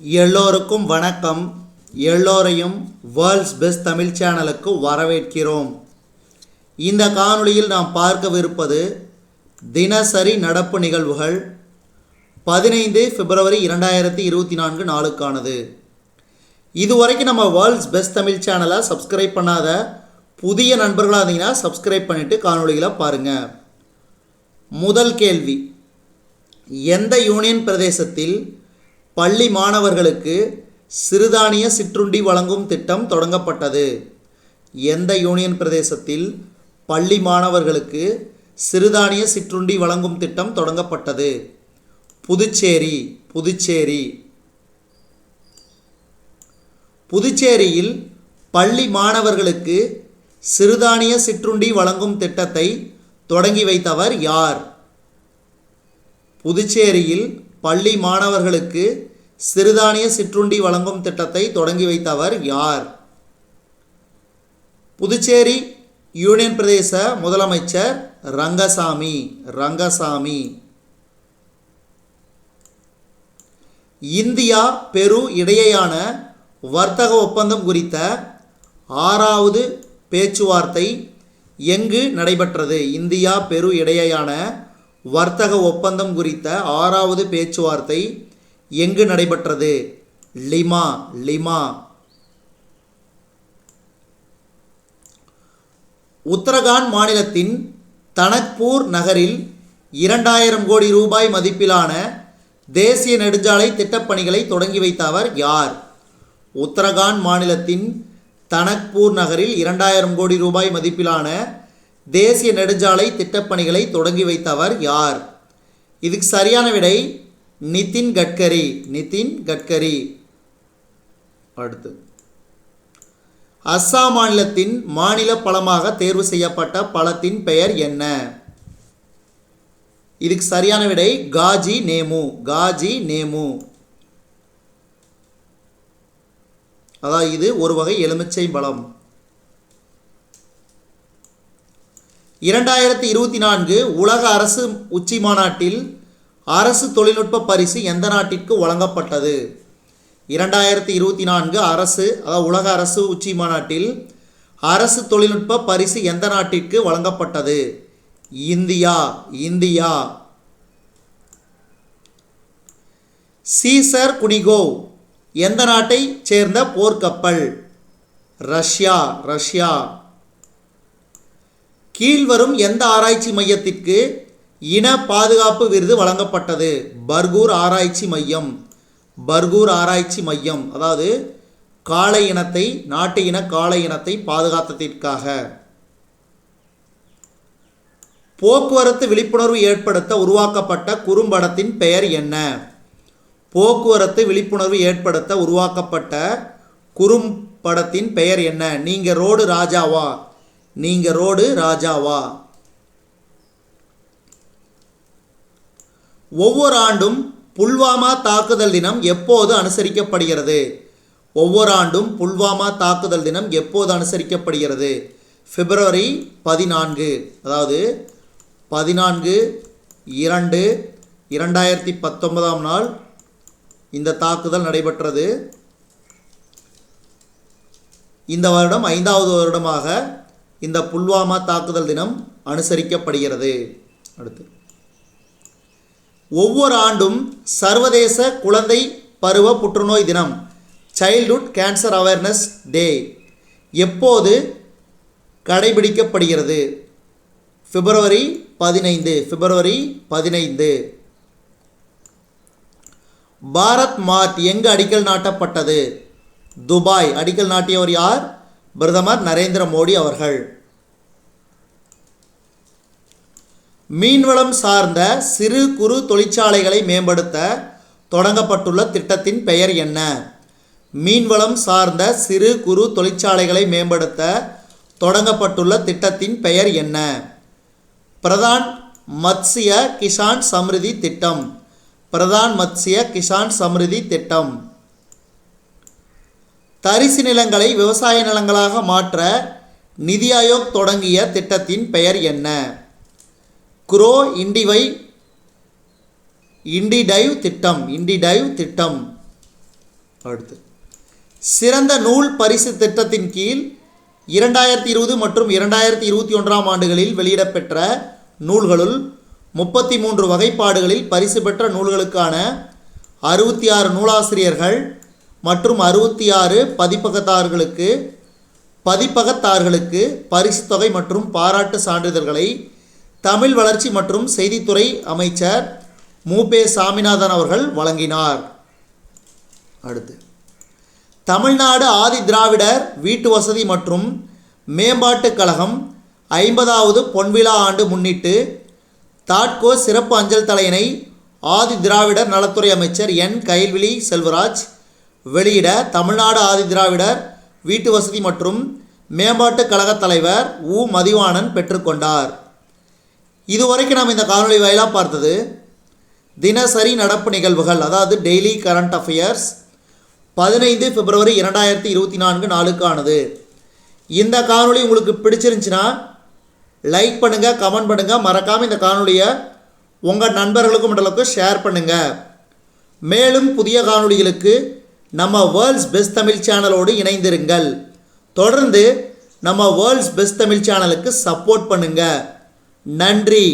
எல்லோருக்கும் வணக்கம். எல்லோரையும் வேர்ல்ட்ஸ் பெஸ்ட் தமிழ் சேனலுக்கு வரவேற்கிறோம். இந்த காணொளியில் நாம் பார்க்கவிருப்பது தினசரி நடப்பு நிகழ்வுகள் 15 பிப்ரவரி 2024 நாளுக்கானது. இதுவரைக்கும் நம்ம வேர்ல்ட்ஸ் பெஸ்ட் தமிழ் சேனலை சப்ஸ்கிரைப் பண்ணாத புதிய நண்பர்களாக இருந்தீங்கன்னா சப்ஸ்கிரைப் பண்ணிவிட்டு காணொளிகளை பாருங்கள். முதல் கேள்வி, எந்த யூனியன் பிரதேசத்தில் பள்ளி மாணவர்களுக்கு சிறுதானிய சிற்றுண்டி வழங்கும் திட்டம் தொடங்கப்பட்டது? எந்த யூனியன் பிரதேசத்தில் பள்ளி மாணவர்களுக்கு சிறுதானிய சிற்றுண்டி வழங்கும் திட்டம் தொடங்கப்பட்டது? புதுச்சேரி. புதுச்சேரியில் பள்ளி மாணவர்களுக்கு சிறுதானிய சிற்றுண்டி வழங்கும் திட்டத்தை தொடங்கி வைத்தவர் யார்? புதுச்சேரியில் பள்ளி மாணவர்களுக்கு சிறுதானிய சிற்றுண்டி வழங்கும் திட்டத்தை தொடங்கி வைத்தவர் யார்? புதுச்சேரி யூனியன் பிரதேச முதலமைச்சர் ரங்கசாமி. இந்தியா பெரு இடையேயான வர்த்தக ஒப்பந்தம் குறித்த 6வது பேச்சுவார்த்தை எங்கு நடைபெற்றது? இந்தியா பெரு இடையேயான வர்த்தக ஒப்பந்தம் குறித்த 6வது பேச்சுவார்த்தை எங்கு நடைபெற்றது? லிமா. உத்தரகாண்ட் மாநிலத்தின் தனக்பூர் நகரில் 2000 கோடி ரூபாய் மதிப்பிலான தேசிய நெடுஞ்சாலை திட்டப்பணிகளை தொடங்கி வைத்தவர் யார்? உத்தரகாண்ட் மாநிலத்தின் தனக்பூர் நகரில் 2000 கோடி ரூபாய் மதிப்பிலான தேசிய நெடுஞ்சாலை திட்டப்பணிகளை தொடங்கி வைத்தவர் யார்? இதுக்கு சரியான விடை நிதின் கட்கரி. அடுத்து, அஸ்ஸாம் மாநிலத்தின் மாநில பழமாக தேர்வு செய்யப்பட்ட பழத்தின் பெயர் என்ன? இதுக்கு சரியான விடை காஜி நேமு. அதாவது இது ஒரு வகை எலுமிச்சை பழம். 2024 உலக அரசு உச்சி மாநாட்டில் அரசு தொழில்நுட்ப பரிசு எந்த நாட்டிற்கு வழங்கப்பட்டது? 2024 உலக அரசு உச்சி மாநாட்டில் அரசு தொழில்நுட்ப பரிசு எந்த நாட்டிற்கு வழங்கப்பட்டது? இந்தியா. சீசர் குனிகோவ் எந்த நாட்டை சேர்ந்த போர்க்கப்பல்? ரஷ்யா. கீழ்வரும் எந்த ஆராய்ச்சி மையத்திற்கு இன பாதுகாப்பு விருது வழங்கப்பட்டது? பர்கூர் ஆராய்ச்சி மையம். அதாவது நாட்டு இன காளை இனத்தை பாதுகாத்ததற்காக. போக்குவரத்து விழிப்புணர்வு ஏற்படுத்த உருவாக்கப்பட்ட குறும்படத்தின் பெயர் என்ன? போக்குவரத்து விழிப்புணர்வு ஏற்படுத்த உருவாக்கப்பட்ட குறும்படத்தின் பெயர் என்ன? நீங்க ரோடு ராஜாவா? ஒவ்வொரு ஆண்டும் புல்வாமா தாக்குதல் தினம் எப்போது அனுசரிக்கப்படுகிறது? பிப்ரவரி 14. அதாவது 14/2/2019 நாள் இந்த தாக்குதல் நடைபெற்றது. இந்த வருடம் 5வது வருடமாக இந்த புல்வாமா தாக்குதல் தினம் அனுசரிக்கப்படுகிறது. அடுத்து, ஒவ்வொரு ஆண்டும் சர்வதேச குழந்தை பருவ புற்றுநோய் தினம் சைல்ட்ஹுட் கேன்சர் அவேர்னஸ் டே எப்போது கடைபிடிக்கப்படுகிறது? பிப்ரவரி 15. பாரத் மார்ட் எங்கு அடிக்கல் நாட்டப்பட்டது? துபாய். அடிக்கல் நாட்டியவர் யார்? பிரதமர் நரேந்திர மோடி அவர்கள். மீன்வளம் சார்ந்த சிறு குறு தொழிற்சாலைகளை மேம்படுத்த தொடங்கப்பட்டுள்ள திட்டத்தின் பெயர் என்ன? மீன்வளம் சார்ந்த சிறு குறு தொழிற்சாலைகளை மேம்படுத்த தொடங்கப்பட்டுள்ள திட்டத்தின் பெயர் என்ன? பிரதான் மத்ஸ்ய கிசான் சம்ரிதி திட்டம். தரிசு நிலங்களை விவசாய நிலங்களாக மாற்ற நிதி ஆயோக் தொடங்கிய திட்டத்தின் பெயர் என்ன? குரோ இண்டிடைவ் திட்டம். அடுத்து சிறந்த நூல் பரிசு திட்டத்தின் கீழ் 2020 மற்றும் 2021 ஆண்டுகளில் வெளியிடப்பெற்ற நூல்களுள் 33 வகைப்பாடுகளில் பரிசு பெற்ற நூல்களுக்கான 66 நூலாசிரியர்கள் மற்றும் 66 பதிப்பகத்தார்களுக்கு பரிசு தொகை மற்றும் பாராட்டு சான்றிதழ்களை தமிழ் வளர்ச்சி மற்றும் செய்தித்துறை அமைச்சர் மு.பெ. சாமிநாதன் அவர்கள் வழங்கினார். அடுத்து தமிழ்நாடு ஆதி திராவிடர் வீட்டு வசதி மற்றும் மேம்பாட்டுக் கழகம் 50வது பொன்விழா ஆண்டு முன்னிட்டு தாட்கோ சிறப்பு அஞ்சல் தலையணை ஆதி திராவிடர் நலத்துறை அமைச்சர் என். கயல்விழி செல்வராஜ் வெளியிட தமிழ்நாடு ஆதி திராவிடர் வீட்டு வசதி மற்றும் மேம்பாட்டுக் கழக தலைவர் உ. மதிவாணன் பெற்றுக்கொண்டார். இதுவரைக்கும் நாம் இந்த காணொளி வாயிலாக பார்த்தது தினசரி நடப்பு நிகழ்வுகள், அதாவது டெய்லி கரண்ட் அஃபேர்ஸ் 15 பிப்ரவரி 2024 நாளுக்கானது. இந்த காணொளி உங்களுக்கு பிடிச்சிருந்துச்சுன்னா லைக் பண்ணுங்கள், கமெண்ட் பண்ணுங்கள், மறக்காமல் இந்த காணொளியை உங்கள் நண்பர்களுக்கும் மற்றவர்களுக்கும் ஷேர் பண்ணுங்கள். மேலும் புதிய காணொளிகளுக்கு நம்ம வேர்ல்ட்ஸ் பெஸ்ட் தமிழ் சேனலோடு இணைந்திருங்கள். தொடர்ந்து நம்ம வேர்ல்ட்ஸ் பெஸ்ட் தமிழ் சேனலுக்கு சப்போர்ட் பண்ணுங்கள். நன்றி.